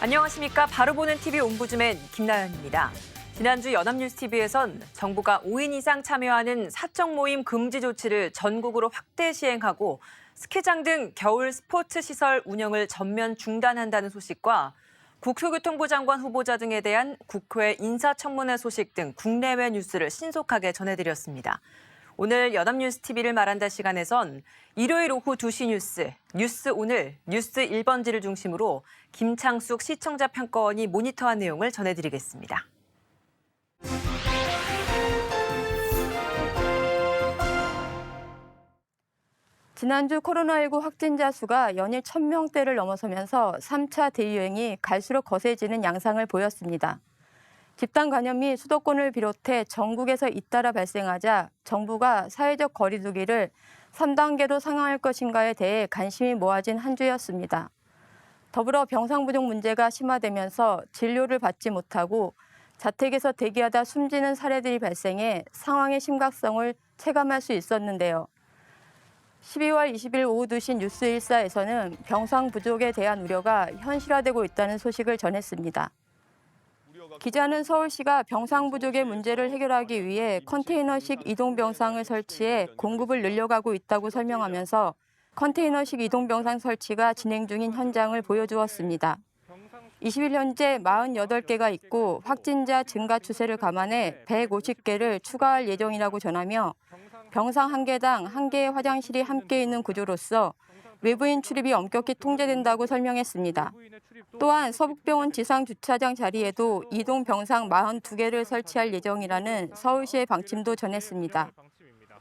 안녕하십니까. 바로 보는 TV 옴부즈맨 김나연입니다. 지난주 연합뉴스TV에선 정부가 5인 이상 참여하는 사적 모임 금지 조치를 전국으로 확대 시행하고 스키장 등 겨울 스포츠 시설 운영을 전면 중단한다는 소식과 국토교통부 장관 후보자 등에 대한 국회 인사청문회 소식 등 국내외 뉴스를 신속하게 전해드렸습니다. 오늘 연합뉴스TV를 말한다 시간에선 일요일 오후 2시 뉴스 오늘, 뉴스 1번지를 중심으로 김창숙 시청자 평가원이 모니터한 내용을 전해드리겠습니다. 지난주 코로나19 확진자 수가 연일 1,000명대를 넘어서면서 3차 대유행이 갈수록 거세지는 양상을 보였습니다. 집단 감염이 수도권을 비롯해 전국에서 잇따라 발생하자 정부가 사회적 거리 두기를 3단계로 상향할 것인가에 대해 관심이 모아진 한 주였습니다. 더불어 병상 부족 문제가 심화되면서 진료를 받지 못하고 자택에서 대기하다 숨지는 사례들이 발생해 상황의 심각성을 체감할 수 있었는데요. 12월 20일 오후 2시 뉴스1사에서는 병상 부족에 대한 우려가 현실화되고 있다는 소식을 전했습니다. 기자는 서울시가 병상 부족의 문제를 해결하기 위해 컨테이너식 이동병상을 설치해 공급을 늘려가고 있다고 설명하면서 컨테이너식 이동병상 설치가 진행 중인 현장을 보여주었습니다. 20일 현재 48개가 있고 확진자 증가 추세를 감안해 150개를 추가할 예정이라고 전하며 병상 1개당 1개의 화장실이 함께 있는 구조로서 외부인 출입이 엄격히 통제된다고 설명했습니다. 또한 서북병원 지상주차장 자리에도 이동 병상 42개를 설치할 예정이라는 서울시의 방침도 전했습니다.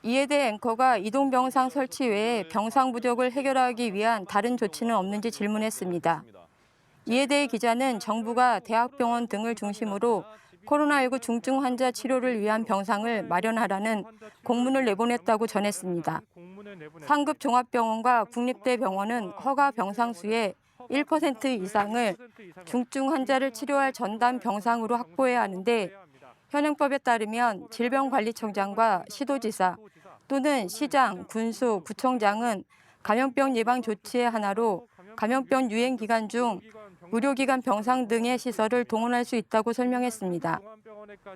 이에 대해 앵커가 이동 병상 설치 외에 병상 부족을 해결하기 위한 다른 조치는 없는지 질문했습니다. 이에 대해 기자는 정부가 대학병원 등을 중심으로 코로나19 중증 환자 치료를 위한 병상을 마련하라는 공문을 내보냈다고 전했습니다. 상급 종합병원과 국립대병원은 허가 병상 수의 1% 이상을 중증 환자를 치료할 전담 병상으로 확보해야 하는데 현행법에 따르면 질병관리청장과 시도지사 또는 시장, 군수, 구청장은 감염병 예방 조치의 하나로 감염병 유행 기간 중 의료기관 병상 등의 시설을 동원할 수 있다고 설명했습니다.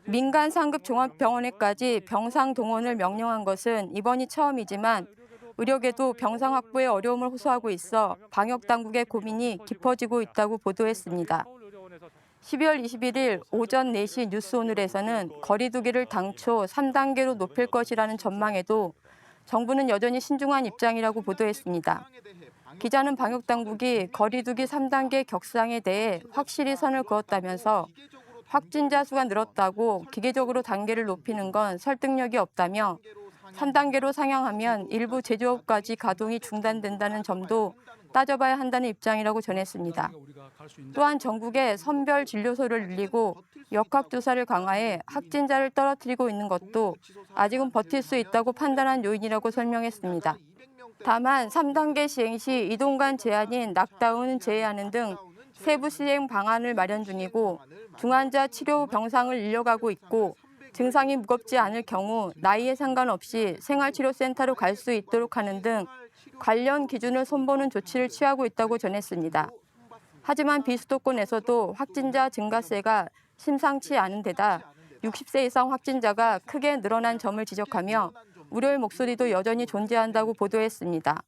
민간 상급 종합병원에까지 병상 동원을 명령한 것은 이번이 처음이지만 의료계도 병상 확보에 어려움을 호소하고 있어 방역당국의 고민이 깊어지고 있다고 보도했습니다. 12월 21일 오전 4시 뉴스오늘에서는 거리 두기를 당초 3단계로 높일 것이라는 전망에도 정부는 여전히 신중한 입장이라고 보도했습니다. 기자는 방역당국이 거리 두기 3단계 격상에 대해 확실히 선을 그었다면서 확진자 수가 늘었다고 기계적으로 단계를 높이는 건 설득력이 없다며 3단계로 상향하면 일부 제조업까지 가동이 중단된다는 점도 따져봐야 한다는 입장이라고 전했습니다. 또한 전국에 선별 진료소를 늘리고 역학조사를 강화해 확진자를 떨어뜨리고 있는 것도 아직은 버틸 수 있다고 판단한 요인이라고 설명했습니다. 다만 3단계 시행 시 이동간 제한인 락다운 제외하는 등 세부 시행 방안을 마련 중이고 중환자 치료 병상을 늘려가고 있고 증상이 무겁지 않을 경우 나이에 상관없이 생활치료센터로 갈 수 있도록 하는 등 관련 기준을 손보는 조치를 취하고 있다고 전했습니다. 하지만 비수도권에서도 확진자 증가세가 심상치 않은 데다 60세 이상 확진자가 크게 늘어난 점을 지적하며 우려의 목소리도 여전히 존재한다고 보도했습니다.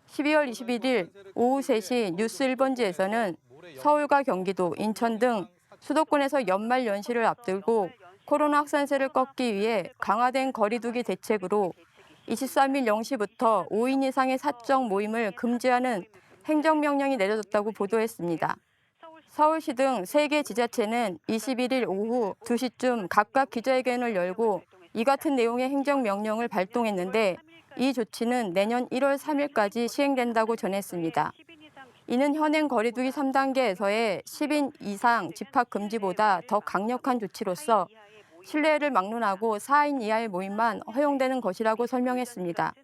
12월 21일 오후 3시 뉴스 1번지에서는 서울과 경기도, 인천 등 수도권에서 연말 연시를 앞두고 코로나 확산세를 꺾기 위해 강화된 거리 두기 대책으로 23일 0시부터 5인 이상의 사적 모임을 금지하는 행정명령이 내려졌다고 보도했습니다. 서울시 등 3개 지자체는 21일 오후 2시쯤 각각 기자회견을 열고 이 같은 내용의 행정명령을 발동했는데 이 조치는 내년 1월 3일까지 시행된다고 전했습니다. 이는 현행 거리두기 3단계에서의 10인 이상 집합 금지보다 더 강력한 조치로서 실내를 막론하고 4인 이하의 모임만 허용되는 것이라고 설명했습니다.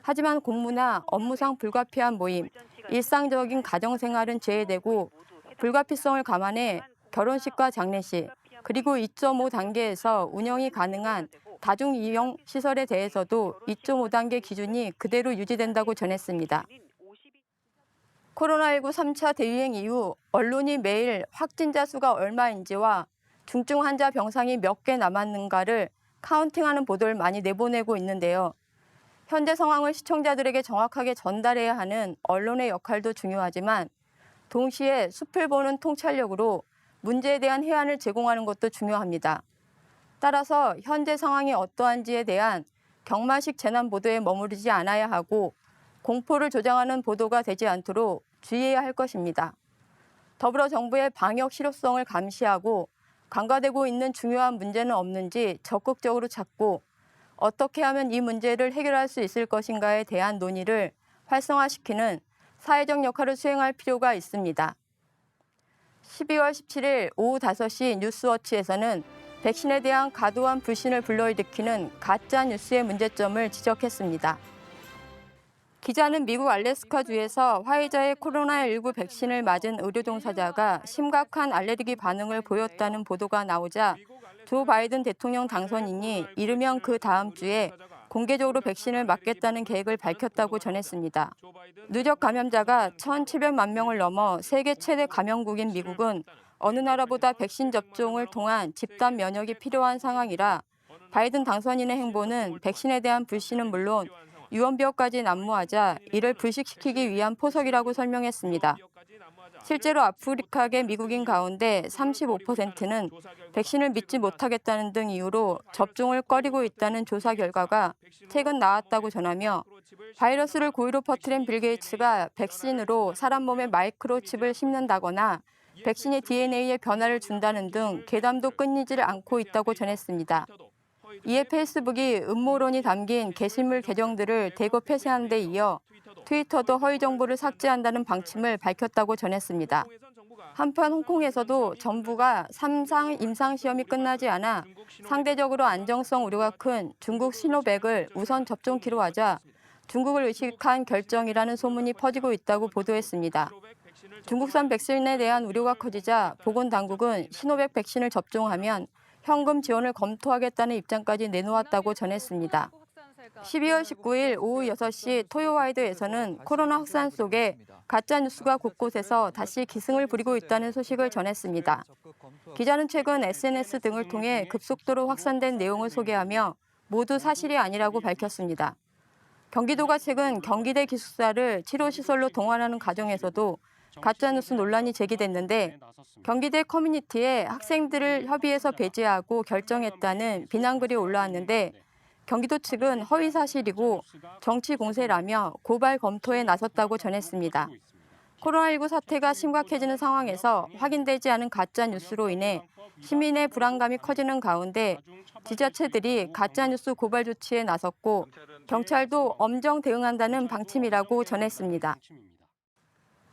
하지만 공무나 업무상 불가피한 모임, 일상적인 가정생활은 제외되고 불가피성을 감안해 결혼식과 장례식, 그리고 2.5단계에서 운영이 가능한 다중이용 시설에 대해서도 2.5단계 기준이 그대로 유지된다고 전했습니다. 코로나19 3차 대유행 이후 언론이 매일 확진자 수가 얼마인지와 중증 환자 병상이 몇 개 남았는가를 카운팅하는 보도를 많이 내보내고 있는데요. 현재 상황을 시청자들에게 정확하게 전달해야 하는 언론의 역할도 중요하지만 동시에 숲을 보는 통찰력으로 문제에 대한 해안을 제공하는 것도 중요합니다. 따라서 현재 상황이 어떠한지에 대한 경마식 재난 보도에 머무르지 않아야 하고 공포를 조장하는 보도가 되지 않도록 주의해야 할 것입니다. 더불어 정부의 방역 실효성을 감시하고 간과되고 있는 중요한 문제는 없는지 적극적으로 찾고 어떻게 하면 이 문제를 해결할 수 있을 것인가에 대한 논의를 활성화시키는 사회적 역할을 수행할 필요가 있습니다. 12월 17일 오후 5시 뉴스워치에서는 백신에 대한 과도한 불신을 불러일으키는 가짜 뉴스의 문제점을 지적했습니다. 기자는 미국 알래스카주에서 화이자의 코로나19 백신을 맞은 의료 종사자가 심각한 알레르기 반응을 보였다는 보도가 나오자 조 바이든 대통령 당선인이 이르면 그 다음 주에 공개적으로 백신을 맞겠다는 계획을 밝혔다고 전했습니다. 누적 감염자가 1,700만 명을 넘어 세계 최대 감염국인 미국은 어느 나라보다 백신 접종을 통한 집단 면역이 필요한 상황이라 바이든 당선인의 행보는 백신에 대한 불신은 물론 유언비어까지 난무하자 이를 불식시키기 위한 포석이라고 설명했습니다. 실제로 아프리카계 미국인 가운데 35%는 백신을 믿지 못하겠다는 등 이유로 접종을 꺼리고 있다는 조사 결과가 최근 나왔다고 전하며 바이러스를 고의로 퍼뜨린 빌 게이츠가 백신으로 사람 몸에 마이크로칩을 심는다거나 백신의 DNA에 변화를 준다는 등 괴담도 끊이질 않고 있다고 전했습니다. 이에 페이스북이 음모론이 담긴 게시물 계정들을 대거 폐쇄한 데 이어 트위터도 허위 정보를 삭제한다는 방침을 밝혔다고 전했습니다. 한편 홍콩에서도 정부가 3상 임상시험이 끝나지 않아 상대적으로 안정성 우려가 큰 중국 시노백을 우선 접종키로 하자 중국을 의식한 결정이라는 소문이 퍼지고 있다고 보도했습니다. 중국산 백신에 대한 우려가 커지자 보건당국은 시노백 백신을 접종하면 현금 지원을 검토하겠다는 입장까지 내놓았다고 전했습니다. 12월 19일 오후 6시 토요와이드에서는 코로나 확산 속에 가짜뉴스가 곳곳에서 다시 기승을 부리고 있다는 소식을 전했습니다. 기자는 최근 SNS 등을 통해 급속도로 확산된 내용을 소개하며 모두 사실이 아니라고 밝혔습니다. 경기도가 최근 경기대 기숙사를 치료시설로 동원하는 과정에서도 가짜뉴스 논란이 제기됐는데 경기대 커뮤니티에 학생들을 협의해서 배제하고 결정했다는 비난글이 올라왔는데 경기도 측은 허위 사실이고 정치 공세라며 고발 검토에 나섰다고 전했습니다. 코로나19 사태가 심각해지는 상황에서 확인되지 않은 가짜뉴스로 인해 시민의 불안감이 커지는 가운데 지자체들이 가짜뉴스 고발 조치에 나섰고 경찰도 엄정 대응한다는 방침이라고 전했습니다.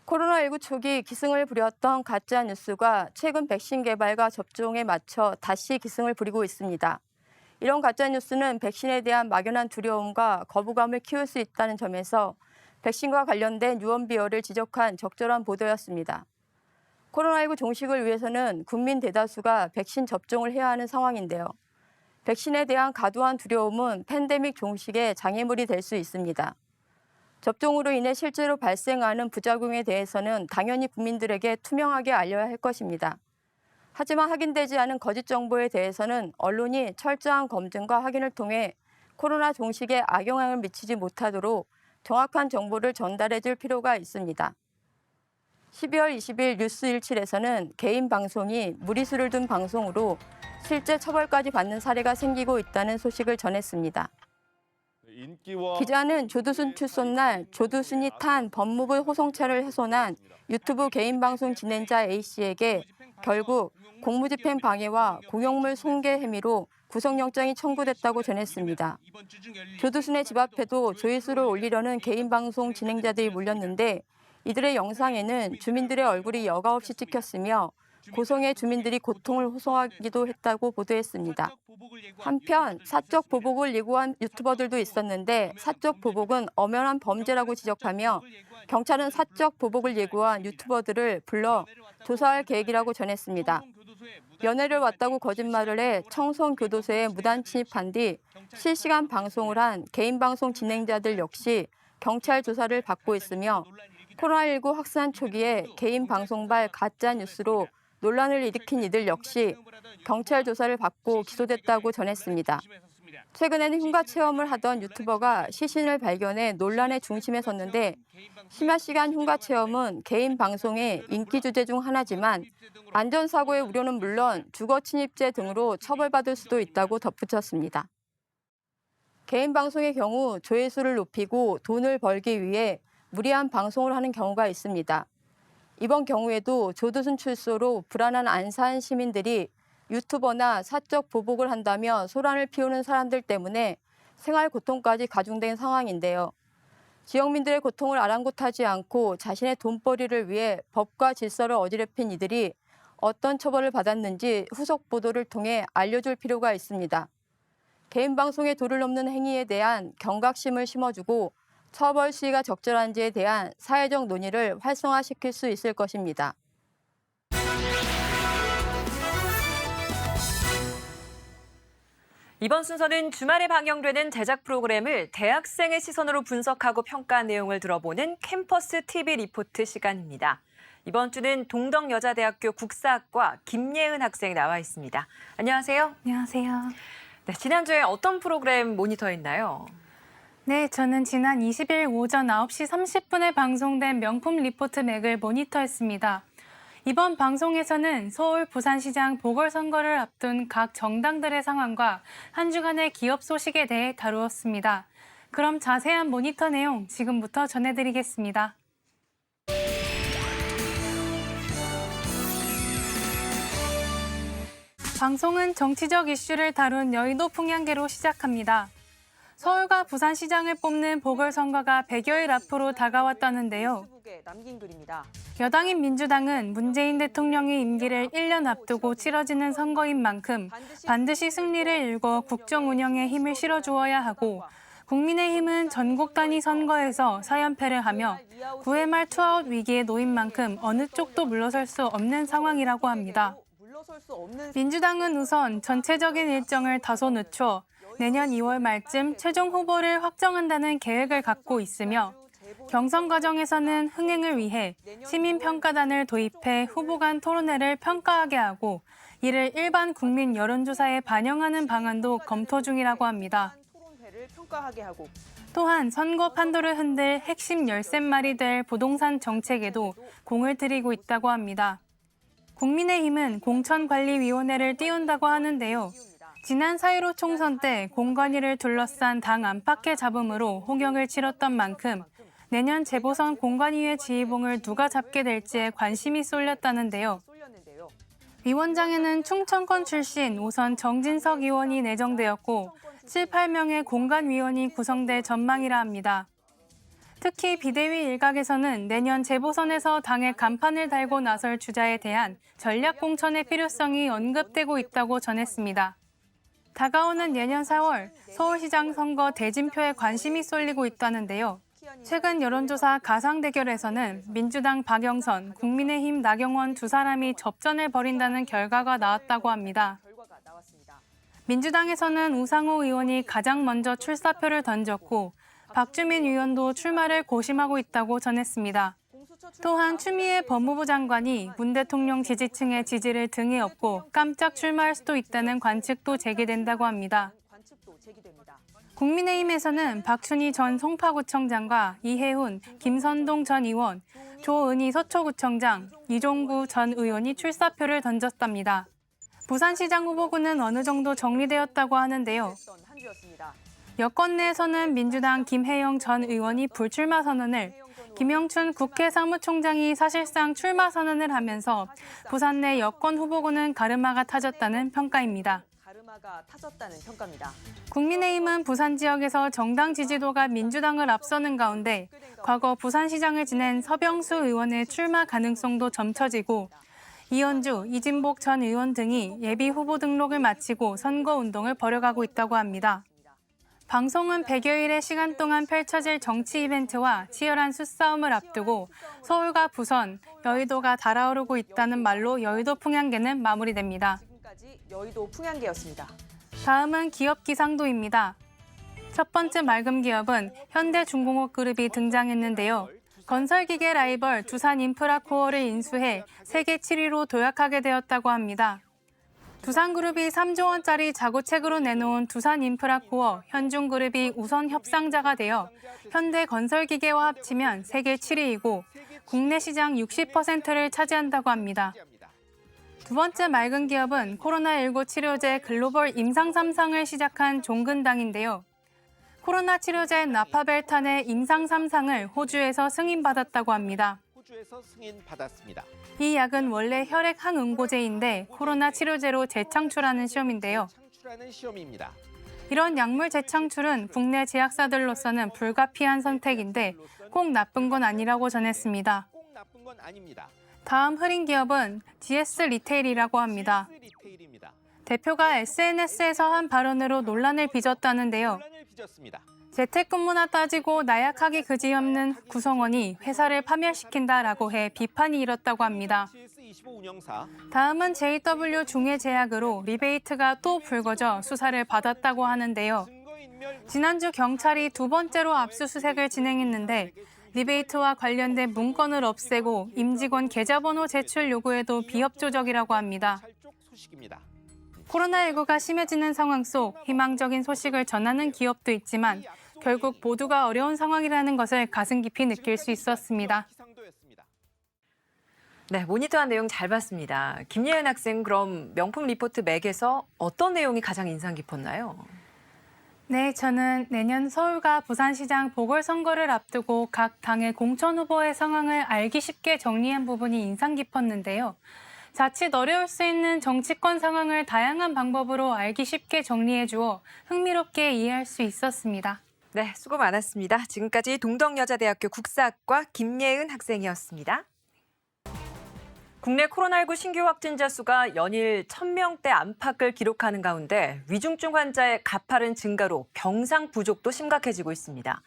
코로나19 초기 기승을 부렸던 가짜뉴스가 최근 백신 개발과 접종에 맞춰 다시 기승을 부리고 있습니다. 이런 가짜뉴스는 백신에 대한 막연한 두려움과 거부감을 키울 수 있다는 점에서 백신과 관련된 유언비어를 지적한 적절한 보도였습니다. 코로나19 종식을 위해서는 국민 대다수가 백신 접종을 해야 하는 상황인데요. 백신에 대한 과도한 두려움은 팬데믹 종식의 장애물이 될 수 있습니다. 접종으로 인해 실제로 발생하는 부작용에 대해서는 당연히 국민들에게 투명하게 알려야 할 것입니다. 하지만 확인되지 않은 거짓 정보에 대해서는 언론이 철저한 검증과 확인을 통해 코로나 종식에 악영향을 미치지 못하도록 정확한 정보를 전달해 줄 필요가 있습니다. 12월 20일 뉴스17에서는 개인 방송이 무리수를 둔 방송으로 실제 처벌까지 받는 사례가 생기고 있다는 소식을 전했습니다. 기자는 조두순 출소 날 조두순이 탄 법무부 호송차를 훼손한 유튜브 개인 방송 진행자 A씨에게 결국 공무집행 방해와 공용물 손괴 혐의로 구속영장이 청구됐다고 전했습니다. 조두순의 집 앞에도 조회수를 올리려는 개인 방송 진행자들이 몰렸는데 이들의 영상에는 주민들의 얼굴이 여과 없이 찍혔으며 고성의 주민들이 고통을 호소하기도 했다고 보도했습니다. 한편 사적 보복을 예고한 유튜버들도 있었는데 사적 보복은 엄연한 범죄라고 지적하며 경찰은 사적 보복을 예고한 유튜버들을 불러 조사할 계획이라고 전했습니다. 연애를 왔다고 거짓말을 해 청송교도소에 무단 침입한 뒤 실시간 방송을 한 개인 방송 진행자들 역시 경찰 조사를 받고 있으며 코로나19 확산 초기에 개인 방송발 가짜 뉴스로 논란을 일으킨 이들 역시 경찰 조사를 받고 기소됐다고 전했습니다. 최근에는 흉가 체험을 하던 유튜버가 시신을 발견해 논란의 중심에 섰는데 심야 시간 흉가 체험은 개인 방송의 인기 주제 중 하나지만 안전사고의 우려는 물론 주거 침입죄 등으로 처벌받을 수도 있다고 덧붙였습니다. 개인 방송의 경우 조회수를 높이고 돈을 벌기 위해 무리한 방송을 하는 경우가 있습니다. 이번 경우에도 조두순 출소로 불안한 안산 시민들이 유튜버나 사적 보복을 한다며 소란을 피우는 사람들 때문에 생활 고통까지 가중된 상황인데요. 지역민들의 고통을 아랑곳하지 않고 자신의 돈벌이를 위해 법과 질서를 어지럽힌 이들이 어떤 처벌을 받았는지 후속 보도를 통해 알려줄 필요가 있습니다. 개인 방송의 도를 넘는 행위에 대한 경각심을 심어주고 처벌 시기가 적절한지에 대한 사회적 논의를 활성화시킬 수 있을 것입니다. 이번 순서는 주말에 방영되는 제작 프로그램을 대학생의 시선으로 분석하고 평가한 내용을 들어보는 캠퍼스 TV 리포트 시간입니다. 이번 주는 동덕여자대학교 국사학과 김예은 학생이 나와 있습니다. 안녕하세요. 안녕하세요. 네, 지난주에 어떤 프로그램 모니터했나요? 네, 저는 지난 20일 오전 9시 30분에 방송된 명품 리포트 맥을 모니터했습니다. 이번 방송에서는 서울 부산시장 보궐선거를 앞둔 각 정당들의 상황과 한 주간의 기업 소식에 대해 다루었습니다. 그럼 자세한 모니터 내용 지금부터 전해드리겠습니다. 방송은 정치적 이슈를 다룬 여의도 풍향계로 시작합니다. 서울과 부산시장을 뽑는 보궐선거가 100여일 앞으로 다가왔다는데요. 여당인 민주당은 문재인 대통령의 임기를 1년 앞두고 치러지는 선거인 만큼 반드시 승리를 일궈 국정 운영에 힘을 실어주어야 하고, 국민의힘은 전국 단위 선거에서 4연패를 하며 9회 말 투아웃 위기에 놓인 만큼 어느 쪽도 물러설 수 없는 상황이라고 합니다. 민주당은 우선 전체적인 일정을 다소 늦춰 내년 2월 말쯤 최종 후보를 확정한다는 계획을 갖고 있으며, 경선 과정에서는 흥행을 위해 시민평가단을 도입해 후보 간 토론회를 평가하게 하고 이를 일반 국민 여론조사에 반영하는 방안도 검토 중이라고 합니다. 또한 선거 판도를 흔들 핵심 열쇠말이 될 부동산 정책에도 공을 들이고 있다고 합니다. 국민의힘은 공천관리위원회를 띄운다고 하는데요. 지난 4.15 총선 때 공관위를 둘러싼 당 안팎의 잡음으로 호경을 치렀던 만큼 내년 재보선 공관위의 지휘봉을 누가 잡게 될지에 관심이 쏠렸다는데요. 위원장에는 충청권 출신 우선 정진석 의원이 내정되었고 7, 8명의 공관위원이 구성될 전망이라 합니다. 특히 비대위 일각에서는 내년 재보선에서 당의 간판을 달고 나설 주자에 대한 전략 공천의 필요성이 언급되고 있다고 전했습니다. 다가오는 내년 4월 서울시장 선거 대진표에 관심이 쏠리고 있다는데요. 최근 여론조사 가상 대결에서는 민주당 박영선, 국민의힘 나경원 두 사람이 접전을 벌인다는 결과가 나왔다고 합니다. 민주당에서는 우상호 의원이 가장 먼저 출사표를 던졌고 박주민 의원도 출마를 고심하고 있다고 전했습니다. 또한 추미애 법무부 장관이 문 대통령 지지층의 지지를 등에 업고 깜짝 출마할 수도 있다는 관측도 제기된다고 합니다. 국민의힘에서는 박춘희 전 송파구청장과 이해훈, 김선동 전 의원, 조은희 서초구청장, 이종구 전 의원이 출사표를 던졌답니다. 부산시장 후보군은 어느 정도 정리되었다고 하는데요. 여권 내에서는 민주당 김혜영 전 의원이 불출마 선언을, 김영춘 국회 사무총장이 사실상 출마 선언을 하면서 부산 내 여권 후보군은 가르마가 타졌다는 평가입니다. 국민의힘은 부산 지역에서 정당 지지도가 민주당을 앞서는 가운데 과거 부산시장을 지낸 서병수 의원의 출마 가능성도 점쳐지고 이현주, 이진복 전 의원 등이 예비 후보 등록을 마치고 선거운동을 벌여가고 있다고 합니다. 방송은 100여일의 시간 동안 펼쳐질 정치 이벤트와 치열한 수싸움을 앞두고 서울과 부산, 여의도가 달아오르고 있다는 말로 여의도 풍향계는 마무리됩니다. 지금까지 여의도 풍향계였습니다. 다음은 기업 기상도입니다. 첫 번째 맑은 기업은 현대중공업그룹이 등장했는데요. 건설기계 라이벌 두산인프라코어를 인수해 세계 7위로 도약하게 되었다고 합니다. 두산그룹이 3조 원짜리 자구책으로 내놓은 두산인프라코어, 현중그룹이 우선 협상자가 되어 현대건설기계와 합치면 세계 7위이고 국내 시장 60%를 차지한다고 합니다. 두 번째 맑은 기업은 코로나19 치료제 글로벌 임상 3상을 시작한 종근당인데요. 코로나 치료제 나파벨탄의 임상 3상을 호주에서 승인받았다고 합니다. 호주에서 승인받았습니다. 이 약은 원래 혈액 항응고제인데 코로나 치료제로 재창출하는 시험인데요. 창출하는 시험입니다. 이런 약물 재창출은 국내 제약사들로서는 불가피한 선택인데 꼭 나쁜 건 아니라고 전했습니다. 꼭 나쁜 건 아닙니다. 다음 흐린 기업은 DS 리테일이라고 합니다. GS 리테일입니다. 대표가 SNS에서 한 발언으로 논란을 빚었다는데요. 논란을 빚었습니다. 재택근무나 따지고 나약하기 그지없는 구성원이 회사를 파멸시킨다라고 해 비판이 일었다고 합니다. GS25 운영사 다음은 JW 중해제약으로 리베이트가 또 불거져 수사를 받았다고 하는데요. 증거인멸 지난주 경찰이 두 번째로 압수수색을 진행했는데 리베이트와 관련된 문건을 없애고 임직원 계좌번호 제출 요구에도 비협조적이라고 합니다. 찰족 소식입니다. 코로나19가 심해지는 상황 속 희망적인 소식을 전하는 기업도 있지만 결국 모두가 어려운 상황이라는 것을 가슴 깊이 느낄 수 있었습니다. 기상도였습니다. 네, 모니터한 내용 잘 봤습니다. 김예은 학생, 그럼 명품 리포트 맥에서 어떤 내용이 가장 인상 깊었나요? 네, 저는 내년 서울과 부산시장 보궐선거를 앞두고 각 당의 공천 후보의 상황을 알기 쉽게 정리한 부분이 인상 깊었는데요. 자칫 어려울 수 있는 정치권 상황을 다양한 방법으로 알기 쉽게 정리해 주어 흥미롭게 이해할 수 있었습니다. 네, 수고 많았습니다. 지금까지 동덕여자대학교 국사학과 김예은 학생이었습니다. 국내 코로나19 신규 확진자 수가 연일 1,000명대 안팎을 기록하는 가운데 위중증 환자의 가파른 증가로 병상 부족도 심각해지고 있습니다.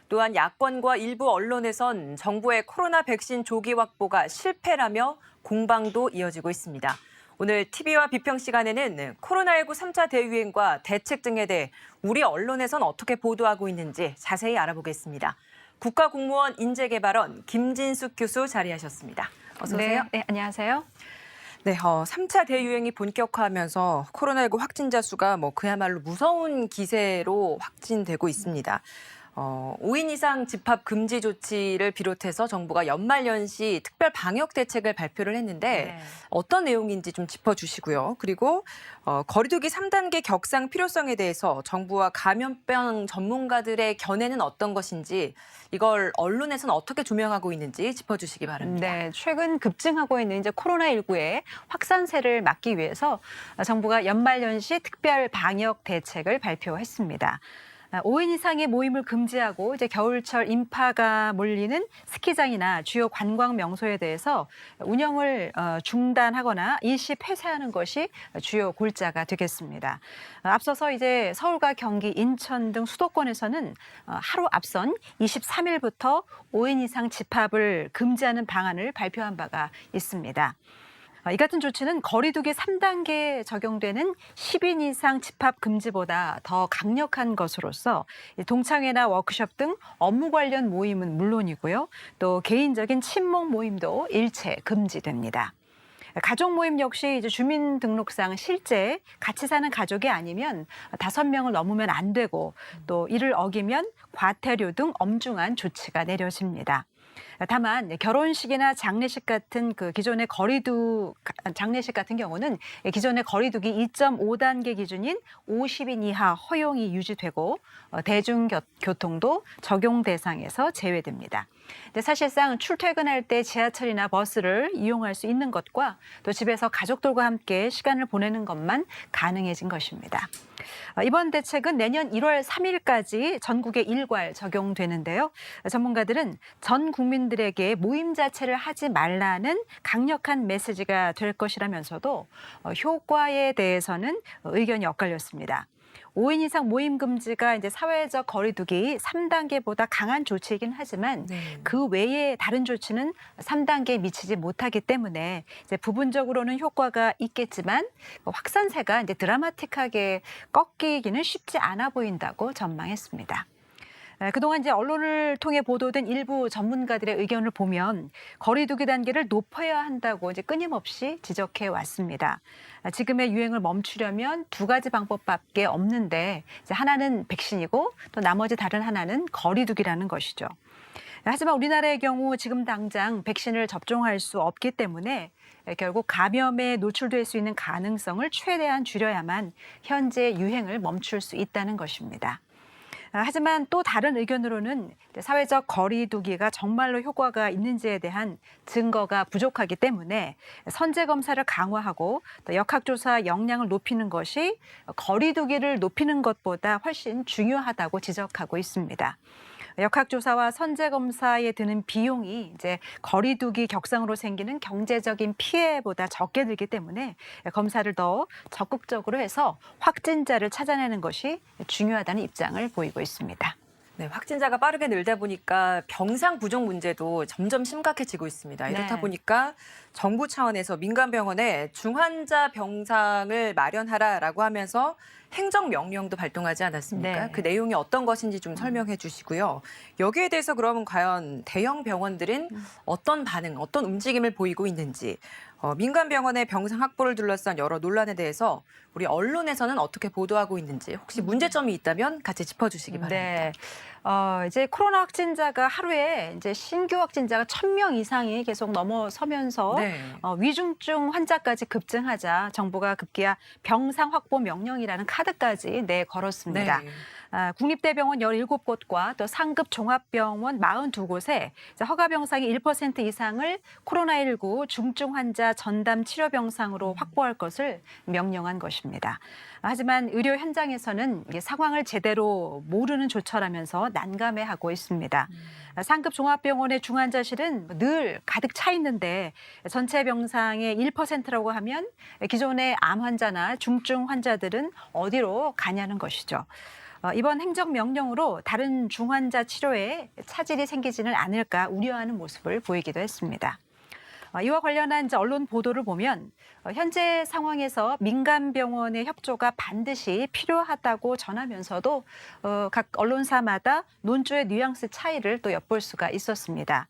또한 야권과 일부 언론에선 정부의 코로나 백신 조기 확보가 실패라며 공방도 이어지고 있습니다. 오늘 TV와 비평 시간에는 코로나19 3차 대유행과 대책 등에 대해 우리 언론에선 어떻게 보도하고 있는지 자세히 알아보겠습니다. 국가공무원 인재개발원 김진숙 교수 자리하셨습니다. 어서 오세요. 네, 안녕하세요. 네, 3차 대유행이 본격화하면서 코로나19 확진자 수가 그야말로 무서운 기세로 확진되고 있습니다. 5인 이상 집합 금지 조치를 비롯해서 정부가 연말연시 특별 방역 대책을 발표를 했는데 어떤 내용인지 좀 짚어주시고요. 그리고 거리두기 3단계 격상 필요성에 대해서 정부와 감염병 전문가들의 견해는 어떤 것인지 이걸 언론에서는 어떻게 조명하고 있는지 짚어주시기 바랍니다. 네, 최근 급증하고 있는 이제 코로나19의 확산세를 막기 위해서 정부가 연말연시 특별 방역 대책을 발표했습니다. 5인 이상의 모임을 금지하고 이제 겨울철 인파가 몰리는 스키장이나 주요 관광 명소에 대해서 운영을 중단하거나 일시 폐쇄하는 것이 주요 골자가 되겠습니다. 앞서서 이제 서울과 경기, 인천 등 수도권에서는 하루 앞선 23일부터 5인 이상 집합을 금지하는 방안을 발표한 바가 있습니다. 이 같은 조치는 거리두기 3단계에 적용되는 10인 이상 집합 금지보다 더 강력한 것으로서 동창회나 워크숍 등 업무 관련 모임은 물론이고요. 또 개인적인 친목 모임도 일체 금지됩니다. 가족 모임 역시 이제 주민등록상 실제 같이 사는 가족이 아니면 5명을 넘으면 안 되고 또 이를 어기면 과태료 등 엄중한 조치가 내려집니다. 다만 결혼식이나 장례식 같은 기존의 장례식 같은 경우는 기존의 거리두기 2.5단계 기준인 50인 이하 허용이 유지되고 대중교통도 적용 대상에서 제외됩니다. 근데 사실상 출퇴근할 때 지하철이나 버스를 이용할 수 있는 것과 또 집에서 가족들과 함께 시간을 보내는 것만 가능해진 것입니다. 이번 대책은 내년 1월 3일까지 전국에 일괄 적용되는데요. 전문가들은 전 국민들에게 모임 자체를 하지 말라는 강력한 메시지가 될 것이라면서도 효과에 대해서는 의견이 엇갈렸습니다. 5인 이상 모임 금지가 이제 사회적 거리두기 3단계보다 강한 조치이긴 하지만 그 외에 다른 조치는 3단계에 미치지 못하기 때문에 이제 부분적으로는 효과가 있겠지만 확산세가 이제 드라마틱하게 꺾이기는 쉽지 않아 보인다고 전망했습니다. 그동안 이제 언론을 통해 보도된 일부 전문가들의 의견을 보면 거리 두기 단계를 높여야 한다고 이제 끊임없이 지적해 왔습니다. 지금의 유행을 멈추려면 두 가지 방법밖에 없는데 이제 하나는 백신이고 또 나머지 다른 하나는 거리 두기라는 것이죠. 하지만 우리나라의 경우 지금 당장 백신을 접종할 수 없기 때문에 결국 감염에 노출될 수 있는 가능성을 최대한 줄여야만 현재 유행을 멈출 수 있다는 것입니다. 하지만 또 다른 의견으로는 사회적 거리 두기가 정말로 효과가 있는지에 대한 증거가 부족하기 때문에 선제 검사를 강화하고 또 역학조사 역량을 높이는 것이 거리 두기를 높이는 것보다 훨씬 중요하다고 지적하고 있습니다. 역학조사와 선제검사에 드는 비용이 이제 거리두기 격상으로 생기는 경제적인 피해보다 적게 들기 때문에 검사를 더 적극적으로 해서 확진자를 찾아내는 것이 중요하다는 입장을 보이고 있습니다. 네, 확진자가 빠르게 늘다 보니까 병상 부족 문제도 점점 심각해지고 있습니다. 이렇다 네. 보니까 정부 차원에서 민간 병원에 중환자 병상을 마련하라라고 하면서 행정명령도 발동하지 않았습니까? 네. 그 내용이 어떤 것인지 좀 설명해 주시고요. 여기에 대해서 그러면 과연 대형 병원들은 어떤 반응, 어떤 움직임을 보이고 있는지, 민간 병원의 병상 확보를 둘러싼 여러 논란에 대해서 우리 언론에서는 어떻게 보도하고 있는지 혹시 문제점이 있다면 같이 짚어주시기 바랍니다. 네. 이제 코로나 확진자가 하루에 이제 신규 확진자가 1,000명 이상이 계속 넘어서면서 네. 위중증 환자까지 급증하자 정부가 급기야 병상 확보 명령이라는 카드까지 내걸었습니다. 네. 국립대병원 17곳과 또 상급 종합병원 42곳에 허가 병상이 1% 이상을 코로나19 중증 환자 전담 치료 병상으로 확보할 것을 명령한 것입니다. 하지만 의료 현장에서는 상황을 제대로 모르는 조처라면서 난감해하고 있습니다. 상급 종합병원의 중환자실은 늘 가득 차 있는데 전체 병상의 1%라고 하면 기존의 암 환자나 중증 환자들은 어디로 가냐는 것이죠. 이번 행정명령으로 다른 중환자 치료에 차질이 생기지는 않을까 우려하는 모습을 보이기도 했습니다. 이와 관련한 이제 언론 보도를 보면 현재 상황에서 민간 병원의 협조가 반드시 필요하다고 전하면서도 각 언론사마다 논조의 뉘앙스 차이를 또 엿볼 수가 있었습니다.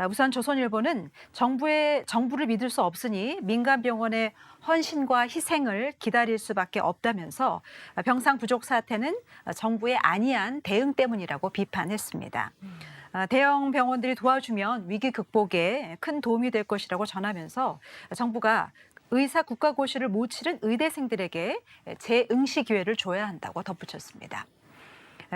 우선 조선일보는 정부를 믿을 수 없으니 민간 병원의 헌신과 희생을 기다릴 수밖에 없다면서 병상 부족 사태는 정부의 안이한 대응 때문이라고 비판했습니다. 대형 병원들이 도와주면 위기 극복에 큰 도움이 될 것이라고 전하면서 정부가 의사 국가고시를 못 치른 의대생들에게 재응시 기회를 줘야 한다고 덧붙였습니다.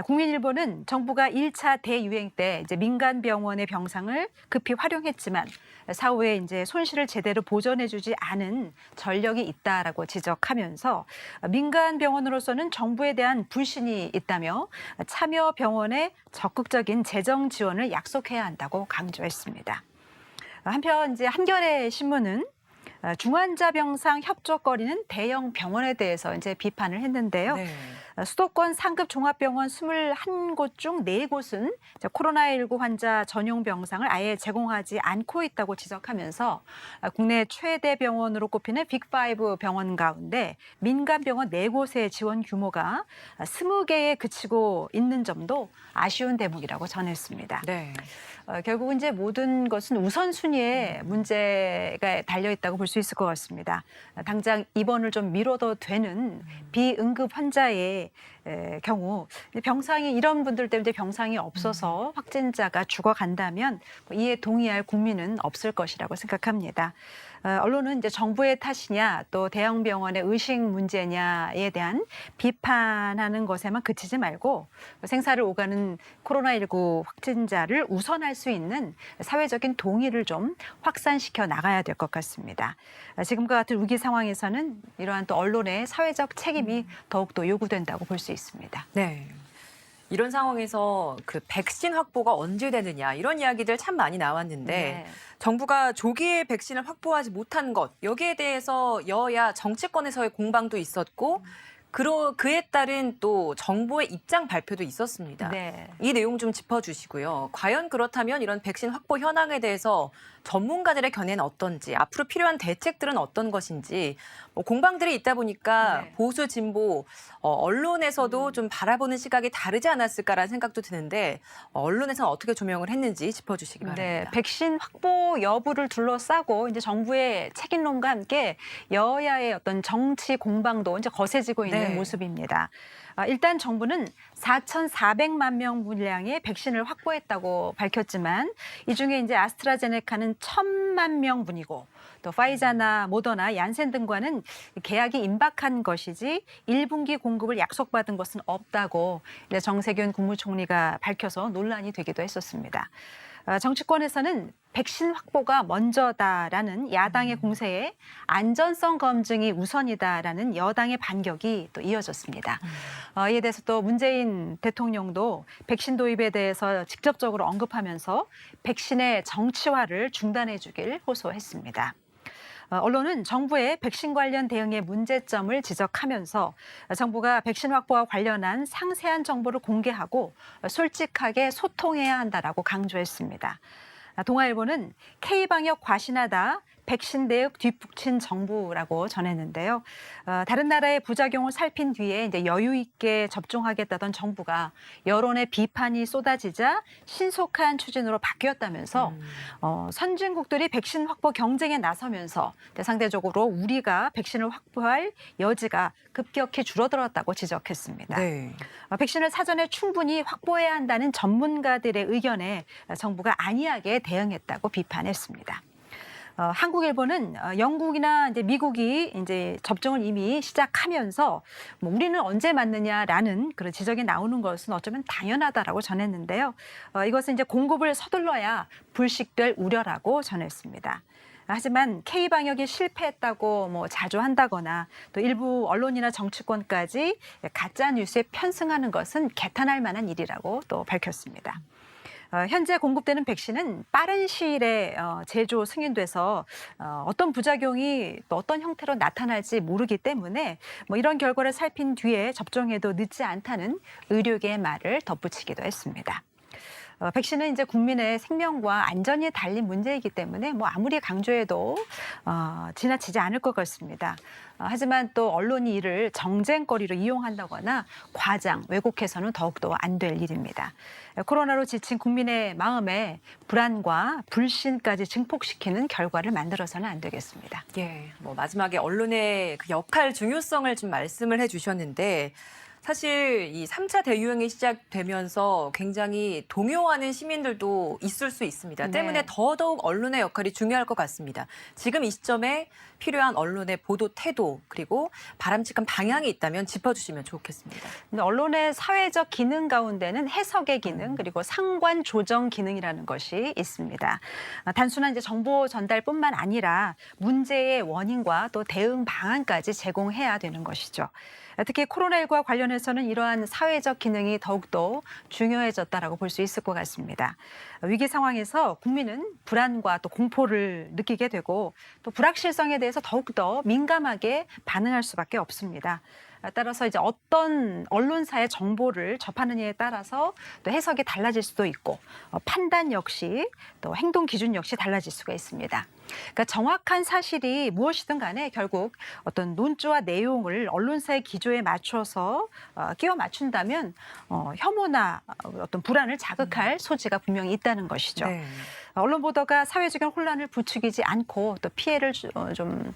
국민일보는 정부가 1차 대유행 때 이제 민간 병원의 병상을 급히 활용했지만 사후에 이제 손실을 제대로 보전해주지 않은 전력이 있다라고 지적하면서 민간 병원으로서는 정부에 대한 불신이 있다며 참여 병원에 적극적인 재정 지원을 약속해야 한다고 강조했습니다. 한편 이제 한겨레 신문은 중환자 병상 협조거리는 대형 병원에 대해서 이제 비판을 했는데요. 네. 수도권 상급 종합병원 21곳 중 4곳은 코로나19 환자 전용 병상을 아예 제공하지 않고 있다고 지적하면서 국내 최대 병원으로 꼽히는 빅5 병원 가운데 민간 병원 4곳의 지원 규모가 20개에 그치고 있는 점도 아쉬운 대목이라고 전했습니다. 네. 결국은 이제 모든 것은 우선순위에 문제가 달려 있다고 볼 수 있을 것 같습니다. 당장 입원을 좀 미뤄도 되는 비응급 환자의 경우 병상이 이런 분들 때문에 병상이 없어서 확진자가 죽어간다면 이에 동의할 국민은 없을 것이라고 생각합니다. 언론은 이제 정부의 탓이냐 또 대형 병원의 의식 문제냐에 대한 비판하는 것에만 그치지 말고 생사를 오가는 코로나19 확진자를 우선할 수 있는 사회적인 동의를 좀 확산시켜 나가야 될 것 같습니다. 지금과 같은 위기 상황에서는 이러한 또 언론의 사회적 책임이 더욱더 요구된다고 볼 수 있습니다. 네. 이런 상황에서 그 백신 확보가 언제 되느냐 이런 이야기들 참 많이 나왔는데 네. 정부가 조기에 백신을 확보하지 못한 것 여기에 대해서 여야 정치권에서의 공방도 있었고 그에 따른 또 정부의 입장 발표도 있었습니다. 네. 이 내용 좀 짚어주시고요. 과연 그렇다면 이런 백신 확보 현황에 대해서 전문가들의 견해는 어떤지, 앞으로 필요한 대책들은 어떤 것인지, 공방들이 있다 보니까 네. 보수 진보 언론에서도 좀 바라보는 시각이 다르지 않았을까라는 생각도 드는데 언론에서는 어떻게 조명을 했는지 짚어주시기 바랍니다. 네, 백신 확보 여부를 둘러싸고 이제 정부의 책임론과 함께 여야의 어떤 정치 공방도 이제 거세지고 있는 네. 모습입니다. 일단 정부는 4,400만 명 분량의 백신을 확보했다고 밝혔지만 이 중에 이제 아스트라제네카는 1,000만 명분이고 또 파이자나 모더나 얀센 등과는 계약이 임박한 것이지 1분기 공급을 약속받은 것은 없다고 이제 정세균 국무총리가 밝혀서 논란이 되기도 했었습니다. 정치권에서는 백신 확보가 먼저다라는 야당의 공세에 안전성 검증이 우선이다라는 여당의 반격이 또 이어졌습니다. 이에 대해서 또 문재인 대통령도 백신 도입에 대해서 직접적으로 언급하면서 백신의 정치화를 중단해 주길 호소했습니다. 언론은 정부의 백신 관련 대응의 문제점을 지적하면서 정부가 백신 확보와 관련한 상세한 정보를 공개하고 솔직하게 소통해야 한다라고 강조했습니다. 동아일보는 K방역 과신하다 백신 대응 뒷북친 정부라고 전했는데요. 다른 나라의 부작용을 살핀 뒤에 이제 여유 있게 접종하겠다던 정부가 여론의 비판이 쏟아지자 신속한 추진으로 바뀌었다면서 선진국들이 백신 확보 경쟁에 나서면서 상대적으로 우리가 백신을 확보할 여지가 급격히 줄어들었다고 지적했습니다. 네. 백신을 사전에 충분히 확보해야 한다는 전문가들의 의견에 정부가 안이하게 대응했다고 비판했습니다. 한국일보는 영국이나 이제 미국이 이제 접종을 이미 시작하면서 우리는 언제 맞느냐라는 그런 지적이 나오는 것은 어쩌면 당연하다라고 전했는데요. 이것은 이제 공급을 서둘러야 불식될 우려라고 전했습니다. 하지만 K방역이 실패했다고 자조한다거나 또 일부 언론이나 정치권까지 가짜 뉴스에 편승하는 것은 개탄할 만한 일이라고 또 밝혔습니다. 현재 공급되는 백신은 빠른 시일에 제조 승인돼서 어떤 부작용이 또 어떤 형태로 나타날지 모르기 때문에 이런 결과를 살핀 뒤에 접종해도 늦지 않다는 의료계의 말을 덧붙이기도 했습니다. 백신은 이제 국민의 생명과 안전이 달린 문제이기 때문에 아무리 강조해도 지나치지 않을 것 같습니다. 하지만 또 언론이 이를 정쟁거리로 이용한다거나 과장, 왜곡해서는 더욱더 안 될 일입니다. 코로나로 지친 국민의 마음에 불안과 불신까지 증폭시키는 결과를 만들어서는 안 되겠습니다. 예, 마지막에 언론의 그 역할 중요성을 좀 말씀을 해주셨는데 사실 이 3차 대유행이 시작되면서 굉장히 동요하는 시민들도 있을 수 있습니다. 네. 때문에 더더욱 언론의 역할이 중요할 것 같습니다. 지금 이 시점에 필요한 언론의 보도 태도 그리고 바람직한 방향이 있다면 짚어주시면 좋겠습니다. 근데 언론의 사회적 기능 가운데는 해석의 기능 그리고 상관 조정 기능이라는 것이 있습니다. 단순한 이제 정보 전달뿐만 아니라 문제의 원인과 또 대응 방안까지 제공해야 되는 것이죠. 특히 코로나19와 관련해서는 이러한 사회적 기능이 더욱더 중요해졌다라고 볼 수 있을 것 같습니다. 위기 상황에서 국민은 불안과 또 공포를 느끼게 되고 또 불확실성에 대해서 더욱더 민감하게 반응할 수밖에 없습니다. 따라서 이제 어떤 언론사의 정보를 접하느냐에 따라서 또 해석이 달라질 수도 있고 판단 역시 또 행동 기준 역시 달라질 수가 있습니다. 그러니까 정확한 사실이 무엇이든 간에 결국 어떤 논조와 내용을 언론사의 기조에 맞춰서 끼워 맞춘다면 혐오나 어떤 불안을 자극할 소지가 분명히 있다는 것이죠. 네. 언론 보도가 사회적인 혼란을 부추기지 않고 또 피해를 좀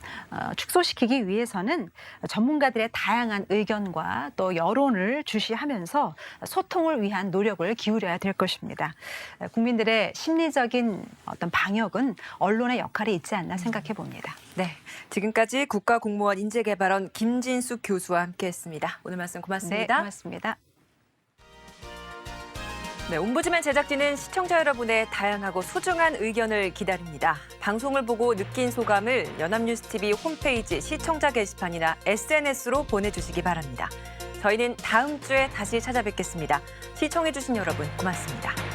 축소시키기 위해서는 전문가들의 다양한 의견과 또 여론을 주시하면서 소통을 위한 노력을 기울여야 될 것입니다. 국민들의 심리적인 어떤 방역은 언론의 역할이 있지 않나 생각해 봅니다. 네, 지금까지 국가공무원 인재개발원 김진숙 교수와 함께했습니다. 오늘 말씀 고맙습니다. 네, 고맙습니다. 네, 옴부즈맨 제작진은 시청자 여러분의 다양하고 소중한 의견을 기다립니다. 방송을 보고 느낀 소감을 연합뉴스TV 홈페이지 시청자 게시판이나 SNS로 보내주시기 바랍니다. 저희는 다음 주에 다시 찾아뵙겠습니다. 시청해주신 여러분 고맙습니다.